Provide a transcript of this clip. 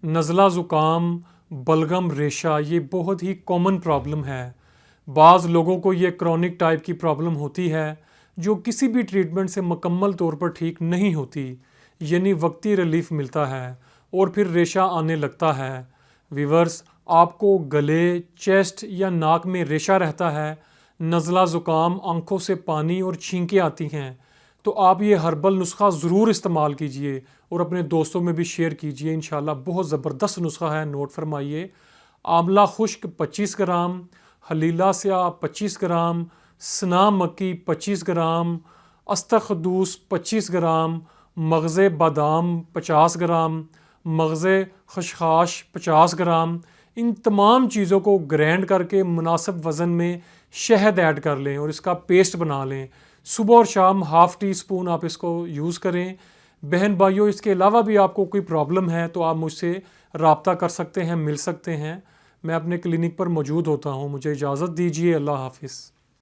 نزلہ زکام، بلغم، ریشہ یہ بہت ہی کامن پرابلم ہے۔ بعض لوگوں کو یہ کرونک ٹائپ کی پرابلم ہوتی ہے جو کسی بھی ٹریٹمنٹ سے مکمل طور پر ٹھیک نہیں ہوتی، یعنی وقتی ریلیف ملتا ہے اور پھر ریشہ آنے لگتا ہے۔ ویورز، آپ کو گلے، چیسٹ یا ناک میں ریشہ رہتا ہے، نزلہ زکام، آنکھوں سے پانی اور چھینکیں آتی ہیں، تو آپ یہ ہربل نسخہ ضرور استعمال کیجئے اور اپنے دوستوں میں بھی شیئر کیجئے۔ انشاءاللہ بہت زبردست نسخہ ہے، نوٹ فرمائیے۔ آملہ خشک 25 گرام، ہلیلہ سیاہ 25 گرام، سنا مکی 25 گرام، استخدوس 25 گرام، مغز بادام 50 گرام، مغز خشخاش 50 گرام، ان تمام چیزوں کو گرینڈ کر کے مناسب وزن میں شہد ایڈ کر لیں اور اس کا پیسٹ بنا لیں۔ صبح اور شام ½ ٹی اسپون آپ اس کو یوز کریں۔ بہن بھائیوں، اس کے علاوہ بھی آپ کو کوئی پرابلم ہے تو آپ مجھ سے رابطہ کر سکتے ہیں، مل سکتے ہیں۔ میں اپنے کلینک پر موجود ہوتا ہوں۔ مجھے اجازت دیجیے، اللہ حافظ۔